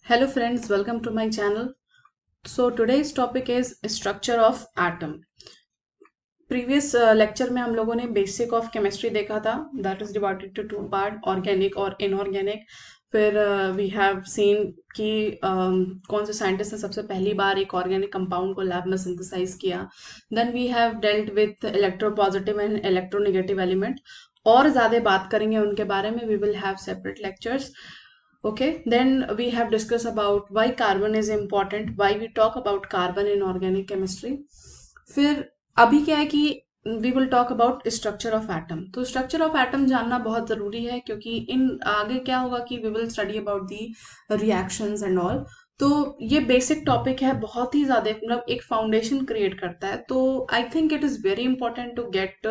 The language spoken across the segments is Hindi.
Hello friends, welcome to my channel. So today's topic is structure of atom. Previous lecture में हम लोगों ने बेसिक ऑफ केमिस्ट्री देखा था. That is divided to two part, organic और इनऑर्गेनिक. फिर वी हैव सीन कि कौन से साइंटिस्ट ने सबसे पहली बार एक ऑर्गेनिक कंपाउंड को लैब में सिंथेसाइज किया. Then we have dealt with electropositive and electronegative element. और ज़्यादा बात करेंगे उनके बारे में. We will have separate lectures. Okay, then we have discussed about why carbon is important, why we talk about carbon in organic chemistry. फिर अभी क्या है कि we will talk about structure of atom. तो structure of atom जानना बहुत ज़रूरी है, क्योंकि इन आगे क्या होगा कि we will study about the reactions and all. तो ये बेसिक टॉपिक है, बहुत ही ज़्यादा मतलब एक फाउंडेशन क्रिएट करता है. तो I think it is very important to get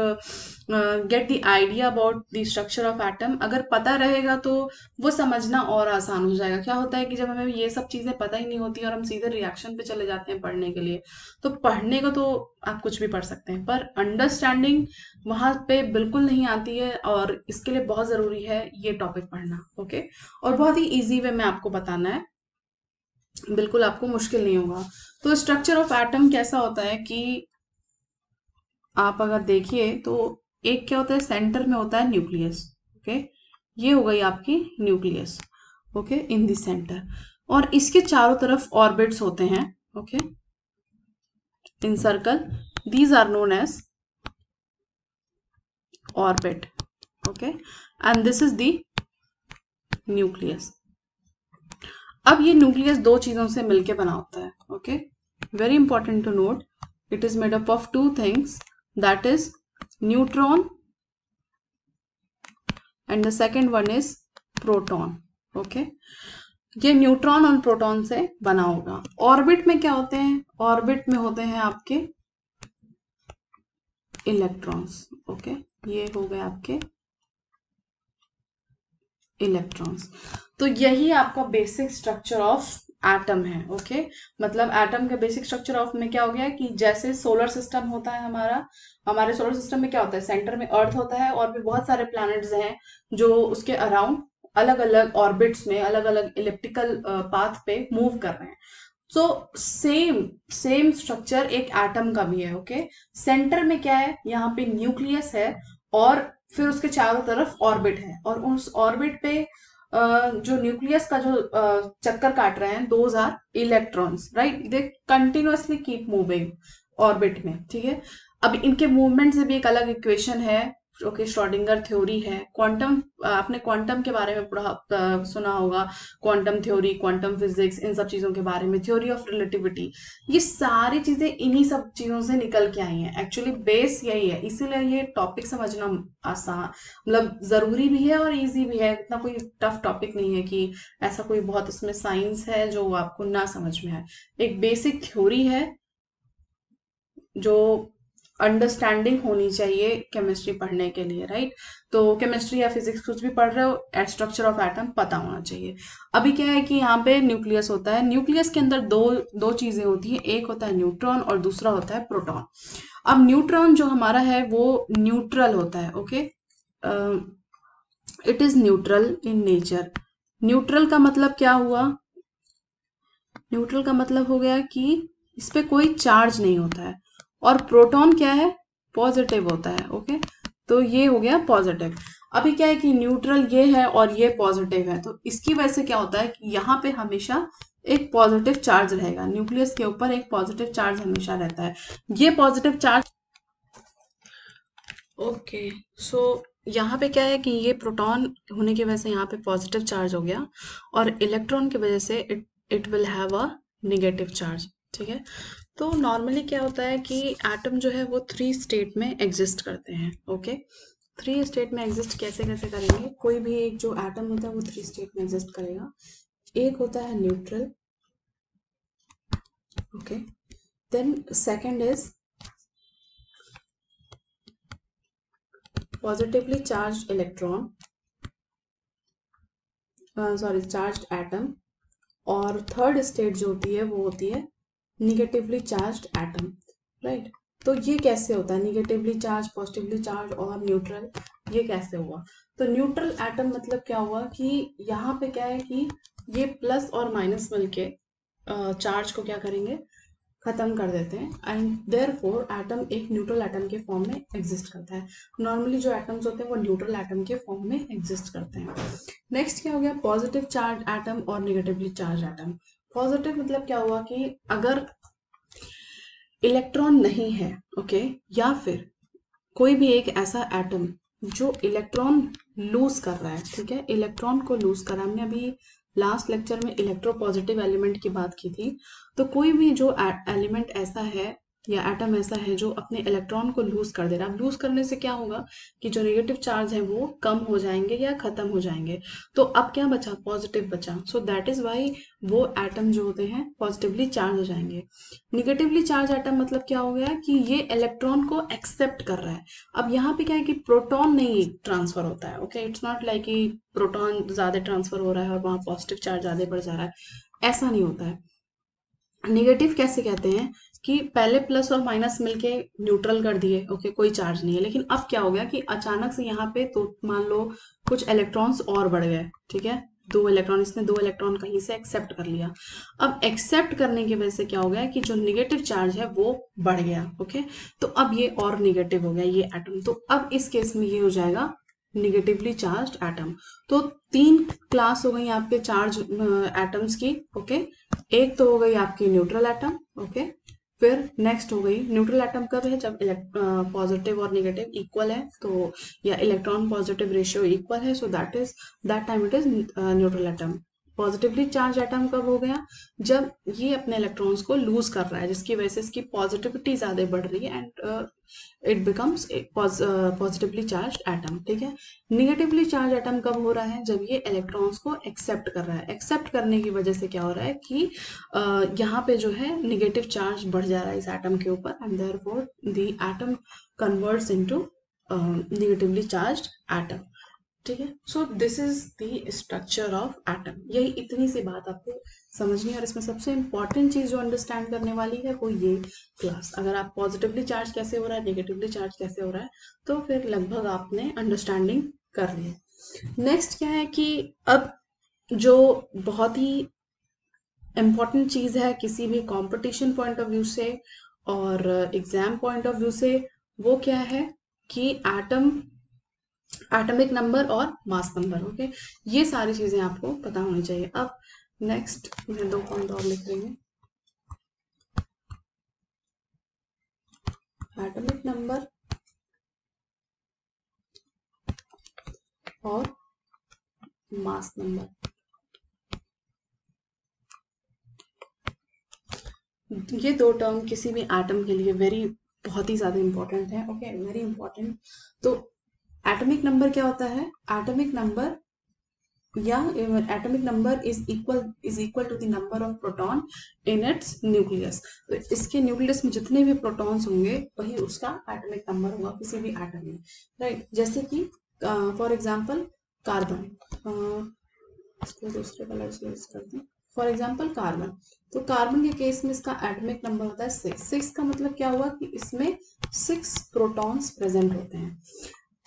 the idea about the structure of atom. अगर पता रहेगा तो वो समझना और आसान हो जाएगा. क्या होता है कि जब हमें ये सब चीज़ें पता ही नहीं होती और हम सीधे रिएक्शन पे चले जाते हैं पढ़ने के लिए, तो पढ़ने को तो आप कुछ भी पढ़ सकते हैं, पर अंडरस्टैंडिंग वहाँ पे बिल्कुल नहीं आती है. और इसके लिए बहुत ज़रूरी है ये टॉपिक पढ़ना. ओके, और बहुत ही ईजी वे में आपको बताना है, बिल्कुल आपको मुश्किल नहीं होगा. तो स्ट्रक्चर ऑफ एटम कैसा होता है कि आप अगर देखिए तो एक क्या होता है, सेंटर में होता है न्यूक्लियस. ओके, ये हो गई आपकी nucleus. Okay, in the centre. और इसके चारों तरफ ऑर्बिट्स होते हैं. Okay, in circle, these are known as orbit. Okay, and this is the nucleus. अब ये न्यूक्लियस दो चीजों से मिलके बना होता है. Okay, very important to note, it is made up of two things, that is neutron and the second one is proton. Okay, ये न्यूट्रॉन और प्रोटॉन से बना होगा. ऑर्बिट में क्या होते हैं? ऑर्बिट में होते हैं आपके इलेक्ट्रॉन्स. ओके, ये हो गए आपके इलेक्ट्रॉन्स. तो यही आपका बेसिक स्ट्रक्चर ऑफ एटम है. ओके, मतलब एटम का बेसिक स्ट्रक्चर ऑफ में क्या हो गया कि जैसे सोलर सिस्टम होता है हमारा, हमारे सोलर सिस्टम में क्या होता है, सेंटर में अर्थ होता है और भी बहुत सारे प्लैनेट्स हैं जो उसके अराउंड अलग अलग ऑर्बिट्स में अलग अलग इलिप्टिकल पाथ पे मूव कर रहे हैं. सो सेम स्ट्रक्चर एक एटम का भी है. ओके, सेंटर में क्या है, यहाँ पे न्यूक्लियस है और फिर उसके चारों तरफ ऑर्बिट है. और उस ऑर्बिट पे जो न्यूक्लियस का जो चक्कर काट रहे हैं, those are electrons. Right, they continuously keep moving orbit में. ठीक है, अब इनके मूवमेंट से भी एक अलग इक्वेशन है. ओके, श्रोडिंगर थ्योरी है. क्वांटम, आपने क्वांटम के बारे में पढ़ा सुना होगा, क्वांटम थ्योरी, क्वांटम फिजिक्स, इन सब चीजों के बारे में, थ्योरी ऑफ रिलेटिविटी. ये सारी चीजें इन्हीं सब चीजों से निकल के आई हैं. एक्चुअली बेस यही है, इसीलिए ये टॉपिक समझना आसान, मतलब जरूरी भी है और इजी भी है. इतना कोई टफ टॉपिक नहीं है कि ऐसा कोई बहुत इसमें साइंस है जो आपको ना समझ में आए. एक बेसिक थ्योरी है जो अंडरस्टैंडिंग होनी चाहिए केमिस्ट्री पढ़ने के लिए. राइट, तो केमिस्ट्री या फिजिक्स कुछ भी पढ़ रहे हो, स्ट्रक्चर ऑफ एटम पता होना चाहिए. अभी क्या है कि यहाँ पे न्यूक्लियस होता है. न्यूक्लियस के अंदर दो दो चीजें होती है, एक होता है न्यूट्रॉन और दूसरा होता है प्रोटॉन. अब न्यूट्रॉन जो हमारा है वो न्यूट्रल होता है. Okay, it is neutral in nature. Neutral का मतलब क्या हुआ? न्यूट्रल का मतलब हो गया कि इस पे कोई चार्ज नहीं होता है. और प्रोटॉन क्या है? पॉजिटिव होता है. ओके, तो ये हो गया पॉजिटिव. अभी क्या है कि न्यूट्रल ये है और ये पॉजिटिव है, तो इसकी वजह से क्या होता है कि यहाँ पे हमेशा एक पॉजिटिव चार्ज रहेगा. न्यूक्लियस के ऊपर एक पॉजिटिव चार्ज हमेशा रहता है. ये पॉजिटिव चार्ज, ओके, सो यहाँ पे क्या है कि ये प्रोटॉन होने की वजह से यहाँ पे पॉजिटिव चार्ज हो गया और इलेक्ट्रॉन की वजह से it will have a negative charge. ठीक है, तो नॉर्मली क्या होता है कि एटम जो है वो 3 स्टेट में एग्जिस्ट करते हैं. ओके, 3 स्टेट में एग्जिस्ट कैसे कैसे करेंगे? कोई भी एक जो एटम होता है वो 3 स्टेट में एग्जिस्ट करेगा. एक होता है neutral. Okay, then second is positively charged electron, sorry charged atom. और थर्ड स्टेट जो होती है वो होती है निगेटिवली चार्ज्ड एटम. राइट, तो ये कैसे होता है निगेटिवली चार्ज, पॉजिटिवली चार्ज और न्यूट्रल, ये कैसे हुआ? तो न्यूट्रल एटम मतलब क्या हुआ कि यहाँ पे क्या है कि ये प्लस और माइनस मिलके चार्ज को क्या करेंगे, खत्म कर देते हैं एंड देयरफॉर एटम एक न्यूट्रल एटम के फॉर्म में एग्जिस्ट करता है। नॉर्मली जो एटम्स होते हैं वो न्यूट्रल एटम के फॉर्म में एग्जिस्ट करते हैं। नेक्स्ट क्या हो गया, पॉजिटिव चार्ज एटम और नेगेटिवली चार्ज एटम। पॉजिटिव मतलब क्या हुआ कि अगर इलेक्ट्रॉन नहीं है, ओके, या फिर कोई भी एक ऐसा एटम जो इलेक्ट्रॉन लूज कर रहा है, ठीक है, इलेक्ट्रॉन को लूज कर रहा है। हमने अभी लास्ट लेक्चर में इलेक्ट्रोपॉजिटिव एलिमेंट की बात की थी। तो कोई भी जो एलिमेंट ऐसा है या एटम ऐसा है जो अपने इलेक्ट्रॉन को लूज कर दे रहा है, अब लूज करने से क्या होगा कि जो नेगेटिव चार्ज है वो कम हो जाएंगे या खत्म हो जाएंगे। तो अब क्या बचा, पॉजिटिव बचा। सो दैट इज वाई वो एटम जो होते हैं पॉजिटिवली चार्ज हो जाएंगे। निगेटिवली चार्ज एटम मतलब क्या हो गया कि ये इलेक्ट्रॉन को एक्सेप्ट कर रहा है। अब यहाँ पे क्या है कि प्रोटॉन नहीं ट्रांसफर होता है, ओके, इट्स नॉट लाइक कि प्रोटॉन ज्यादा ट्रांसफर हो रहा है और वहां पॉजिटिव चार्ज ज्यादा बढ़ जा रहा है, ऐसा नहीं होता है। निगेटिव कैसे कहते हैं कि पहले प्लस और माइनस मिलके न्यूट्रल कर दिए, ओके, कोई चार्ज नहीं है, लेकिन अब क्या हो गया कि अचानक से यहाँ पे तो मान लो कुछ इलेक्ट्रॉन्स और बढ़ गए, ठीक है, दो इलेक्ट्रॉन, इसने दो इलेक्ट्रॉन कहीं से एक्सेप्ट कर लिया। अब एक्सेप्ट करने की वजह से क्या हो गया कि जो निगेटिव चार्ज है वो बढ़ गया, ओके, तो अब ये और निगेटिव हो गया ये एटम। तो अब इस केस में ये हो जाएगा निगेटिवली चार्ज्ड एटम। तो तीन क्लास हो गई आपके चार्ज एटम्स की, ओके। एक तो हो गई आपकी न्यूट्रल एटम, ओके, फिर नेक्स्ट हो गई न्यूट्रल एटम कब है, जब पॉजिटिव और नेगेटिव इक्वल है, तो या इलेक्ट्रॉन पॉजिटिव रेशियो इक्वल है, so that time it is neutral atom. Positively charge atom कब हो गया, जब ये अपने इलेक्ट्रॉन्स को लूज कर रहा है, जिसकी वजह से इसकी पॉजिटिविटी ज्यादा बढ़ रही है and it becomes positively charge atom, ठीक है। निगेटिवली चार्ज एटम कब हो रहा है, जब ये इलेक्ट्रॉन्स को एक्सेप्ट कर रहा है। एक्सेप्ट करने की वजह से क्या हो रहा है कि यहाँ पे जो है निगेटिव चार्ज बढ़ जा रहा है इस एटम के ऊपर and therefore the atom converts into negatively charged atom, ठीक है। So this is the structure of atom. यही इतनी सी बात आपको समझनी है और इसमें सबसे इंपॉर्टेंट चीज जो अंडरस्टैंड करने वाली है वो ये क्लास। अगर आप पॉजिटिवली चार्ज कैसे हो रहा है, नेगेटिवली चार्ज कैसे हो रहा है, तो फिर लगभग आपने अंडरस्टैंडिंग कर ली है। नेक्स्ट क्या है कि अब जो बहुत ही इम्पॉर्टेंट चीज है किसी भी कंपटीशन पॉइंट ऑफ व्यू से और एग्जाम पॉइंट ऑफ व्यू से, वो क्या है कि एटॉमिक नंबर और मास नंबर, ओके, ये सारी चीजें आपको पता होनी चाहिए। अब नेक्स्ट मैं 2 पॉइंट और लिख रही हूँ, एटॉमिक नंबर और मास नंबर। ये दो टर्म किसी भी एटम के लिए बहुत ही ज्यादा इंपॉर्टेंट है, ओके, वेरी इंपॉर्टेंट। तो एटॉमिक नंबर क्या होता है, एटॉमिक नंबर या atomic number is equal to the number of proton in its nucleus. तो इसके न्यूक्लियस में जितने भी प्रोटॉन्स होंगे वही उसका एटॉमिक नंबर होगा किसी भी एटम में, राइट। जैसे कि फॉर एग्जांपल कार्बन, इसको दूसरे कलर से यूज करते हैं, फॉर एग्जांपल कार्बन। तो कार्बन के केस में इसका एटॉमिक नंबर होता है 6। 6 का मतलब क्या हुआ कि इसमें 6 प्रोटॉन्स प्रेजेंट होते हैं।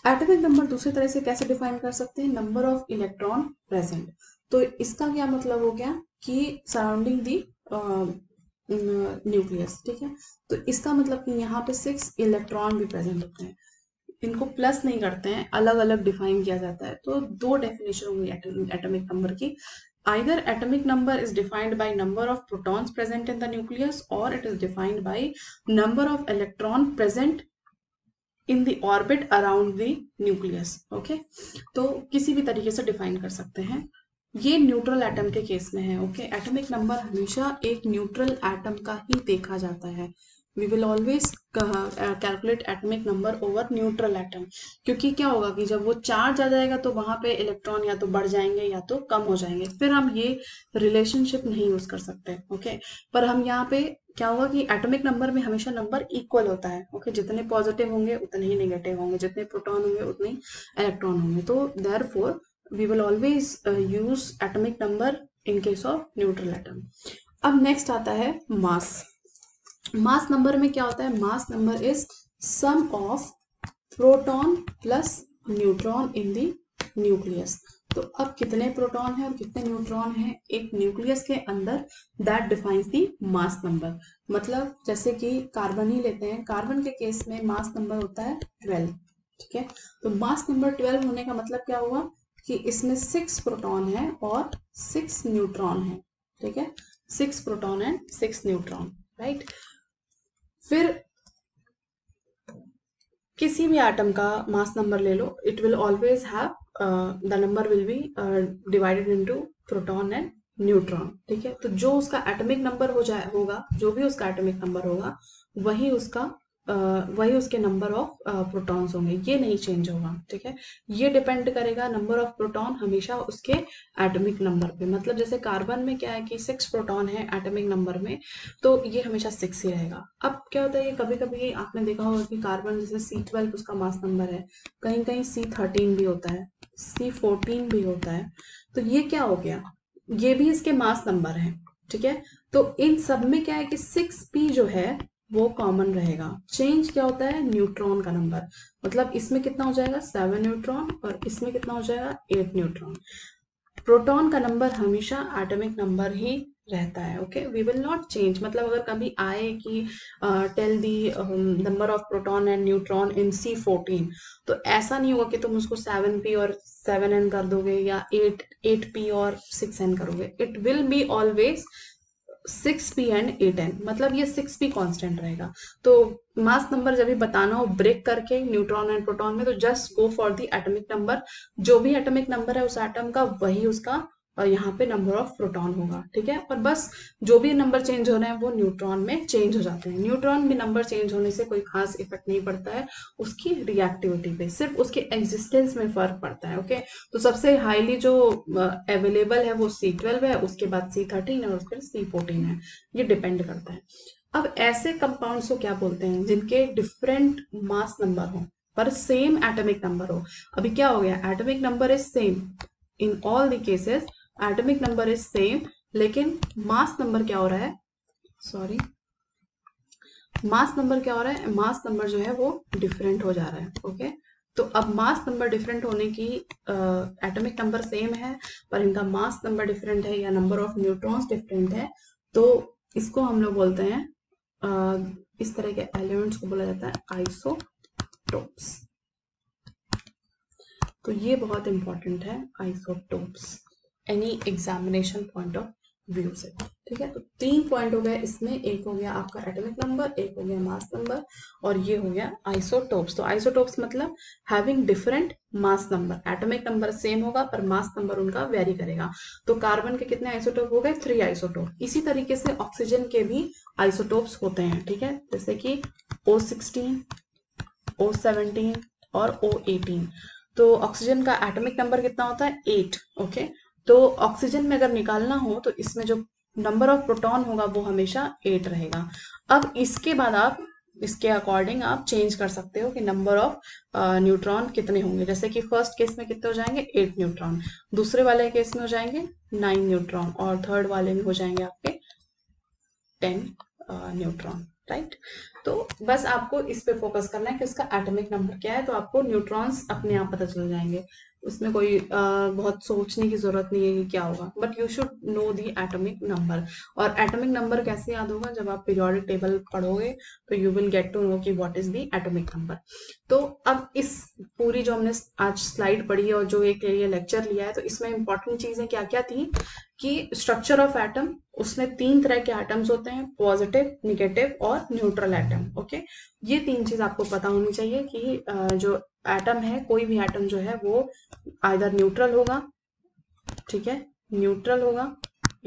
एटॉमिक नंबर दूसरी तरह से कैसे डिफाइन कर सकते हैं, नंबर ऑफ इलेक्ट्रॉन प्रेजेंट। तो इसका क्या मतलब हो गया कि सराउंडिंग दी न्यूक्लियस, ठीक है। तो इसका मतलब कि यहाँ पे 6 इलेक्ट्रॉन भी प्रेजेंट होते हैं, इनको प्लस नहीं करते हैं, अलग अलग डिफाइन किया जाता है। तो दो डेफिनेशन होंगी एटॉमिक नंबर की, either atomic number is defined by number of protons present in the nucleus or it is defined by number of electron present in the orbit around the nucleus, okay. तो किसी भी तरीके से डिफाइन कर सकते हैं। ये न्यूट्रल एटम के केस में है, ओके। एटॉमिक नंबर हमेशा एक न्यूट्रल एटम का ही देखा जाता है। We will always calculate atomic number over neutral atom, क्योंकि क्या होगा कि जब वो चार्ज आ जाएगा तो वहां पे इलेक्ट्रॉन या तो बढ़ जाएंगे या तो कम हो जाएंगे, फिर हम ये रिलेशनशिप नहीं यूज कर सकते, ओके। पर हम यहाँ पे क्या होगा कि एटॉमिक नंबर में हमेशा नंबर इक्वल होता है, ओके। जितने पॉजिटिव होंगे उतने ही नेगेटिव होंगे, जितने प्रोटॉन होंगे उतने ही इलेक्ट्रॉन होंगे। तो therefore we will always use atomic number in case of neutral atom. अब नेक्स्ट आता है मास। मास नंबर में क्या होता है, mass number is sum of proton plus neutron in the nucleus. तो अब कितने प्रोटॉन है और कितने न्यूट्रॉन है एक न्यूक्लियस के अंदर, that defines the mass number. मतलब जैसे कि कार्बन ही लेते हैं, कार्बन के केस में मास नंबर होता है 12। ठीक है, तो मास नंबर 12 होने का मतलब क्या हुआ कि इसमें 6 प्रोटॉन है और 6 न्यूट्रॉन है। ठीक है, 6 प्रोटॉन एंड 6 न्यूट्रॉन, राइट। फिर किसी भी एटम का मास नंबर ले लो, it will always have the number will be divided into proton and neutron. ठीक है, तो जो उसका एटॉमिक नंबर होगा, जो भी उसका एटॉमिक नंबर होगा वही उसका वही उसके नंबर ऑफ प्रोटॉन्स होंगे, ये नहीं चेंज होगा। ठीक है, ये डिपेंड करेगा नंबर ऑफ प्रोटॉन हमेशा उसके एटॉमिक नंबर पे। मतलब जैसे कार्बन में क्या है कि 6 प्रोटॉन है एटॉमिक नंबर में, तो ये हमेशा 6 ही रहेगा। अब क्या होता है, ये कभी कभी आपने देखा होगा कि कार्बन जैसे C12 उसका मास नंबर है, कहीं कहीं C13 भी होता है, C14 भी होता है। तो ये क्या हो गया, ये भी इसके मास नंबर है। ठीक है, तो इन सब में क्या है कि 6p जो है वो कॉमन रहेगा। चेंज क्या होता है, न्यूट्रॉन का नंबर। मतलब इसमें कितना हो जाएगा 7 न्यूट्रॉन और इसमें कितना हो जाएगा 8 न्यूट्रॉन। प्रोटॉन का नंबर हमेशा एटॉमिक नंबर ही रहता है। Okay, we will not change. मतलब अगर कभी आए कि tell the number of proton and neutron in C14, तो ऐसा नहीं होगा कि तुम उसको 7p और 7n कर दोगे या 8p और 6n करोगे। It will be always 6p and 8n। मतलब ये 6p कांस्टेंट रहेगा। तो मास नंबर जब भी बताना हो ब्रेक करके न्यूट्रॉन एंड प्रोटॉन में, तो just go for the atomic number. जो भी एटॉमिक नंबर है उस एटम का वही उसका और यहाँ पे नंबर ऑफ प्रोटॉन होगा। ठीक है, और बस जो भी नंबर चेंज हो रहे हैं वो न्यूट्रॉन में चेंज हो जाते हैं। न्यूट्रॉन में नंबर चेंज होने से कोई खास इफेक्ट नहीं पड़ता है उसकी रिएक्टिविटी पे, सिर्फ उसके एग्जिस्टेंस में फर्क पड़ता है। ओके, तो सबसे हाईली जो अवेलेबल है वो C12 है, उसके बाद C13 है और उसके बाद C14 है। ये डिपेंड करता है। अब ऐसे कंपाउंड्स को क्या बोलते हैं जिनके डिफरेंट मास नंबर हो पर सेम एटॉमिक नंबर हो। अभी क्या हो गया, atomic number is same in all the cases, atomic number is same, लेकिन मास नंबर क्या हो रहा है, सॉरी, मास नंबर क्या हो रहा है, मास नंबर जो है वो डिफरेंट हो जा रहा है। ओके, तो अब मास नंबर डिफरेंट होने की, एटॉमिक नंबर सेम है पर इनका मास नंबर डिफरेंट है या नंबर ऑफ न्यूट्रॉन्स डिफरेंट है, तो इसको हम लोग बोलते हैं, इस तरह के एलिमेंट्स को बोला जाता है आइसोटोप्स। तो ये बहुत इंपॉर्टेंट है isotopes, any examination point of view से। ठीक है, तो 3 पॉइंट हो गए इसमें, एक हो गया आपका एटॉमिक नंबर, एक हो गया मास नंबर और ये हो गया आइसोटोप्स। तो आइसोटोप्स मतलब having different mass number, atomic number same होगा पर मास नंबर उनका वेरी करेगा। तो कार्बन के कितने आइसोटोप हो गए, 3 आइसोटोप। इसी तरीके से ऑक्सीजन के भी आइसोटोप्स होते हैं। ठीक है, जैसे कि O16, O17 और O18। तो ऑक्सीजन का एटॉमिक नंबर कितना होता है 8। ओके, तो ऑक्सीजन में अगर निकालना हो तो इसमें जो नंबर ऑफ प्रोटॉन होगा वो हमेशा 8 रहेगा। अब इसके बाद आप इसके अकॉर्डिंग आप चेंज कर सकते हो कि नंबर ऑफ न्यूट्रॉन कितने होंगे। जैसे कि फर्स्ट केस में कितने हो जाएंगे 8 न्यूट्रॉन, दूसरे वाले केस में हो जाएंगे 9 न्यूट्रॉन और थर्ड वाले में हो जाएंगे आपके 10 न्यूट्रॉन, राइट। तो बस आपको इस पे फोकस करना है कि उसका एटॉमिक नंबर क्या है, तो आपको न्यूट्रॉन्स अपने आप पता चल जाएंगे। उसमें कोई बहुत सोचने की जरूरत नहीं है कि क्या होगा, but you should know the atomic number. और एटॉमिक नंबर कैसे याद होगा, जब आप पीरियोडिक टेबल पढ़ोगे तो you will get to know कि what is the atomic number. तो अब इस पूरी जो हमने आज स्लाइड पढ़ी है और जो एक ये लेक्चर लिया है, तो इसमें इंपॉर्टेंट चीजें क्या क्या थी कि स्ट्रक्चर ऑफ एटम, उसमें 3 तरह के एटम्स होते हैं, पॉजिटिव, निगेटिव और न्यूट्रल एटम। ओके, ये 3 चीज आपको पता होनी चाहिए कि जो एटम है, कोई भी एटम जो है वो आइदर न्यूट्रल होगा, ठीक है, न्यूट्रल होगा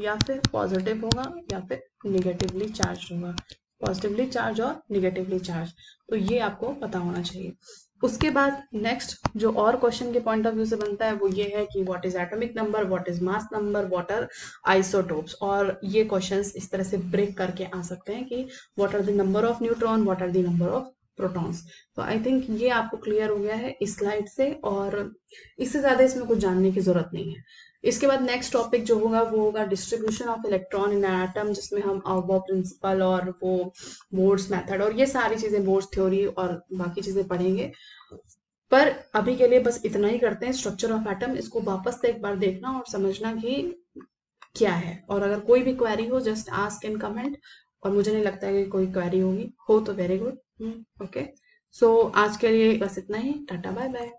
या फिर पॉजिटिव होगा या फिर निगेटिवली चार्ज होगा, पॉजिटिवली चार्ज और निगेटिवली चार्ज। तो ये आपको पता होना चाहिए। उसके बाद नेक्स्ट जो और क्वेश्चन के पॉइंट ऑफ व्यू से बनता है वो ये है कि what is atomic number, what is mass number, what are isotopes. और ये क्वेश्चंस इस तरह से ब्रेक करके आ सकते हैं कि what are the number of neutron, what are the number of protons. तो आई थिंक ये आपको क्लियर हो गया है इस स्लाइड से, और इससे ज्यादा इसमें कुछ जानने की जरूरत नहीं है। इसके बाद नेक्स्ट टॉपिक जो होगा वो होगा distribution of electron in atom, जिसमें हम अवॉ प्रिंसिपल और वो बोर्ड्स मेथड और ये सारी चीजें, बोर्ड्स थ्योरी और बाकी चीजें पढ़ेंगे। पर अभी के लिए बस इतना ही करते हैं। स्ट्रक्चर ऑफ एटम इसको वापस से एक बार देखना और समझना कि क्या है, और अगर कोई भी क्वेरी हो जस्ट आस्क इन कमेंट, और मुझे नहीं लगता है कि कोई क्वेरी होगी, हो तो वेरी गुड। ओके, सो आज के लिए बस इतना ही। Tata bye bye.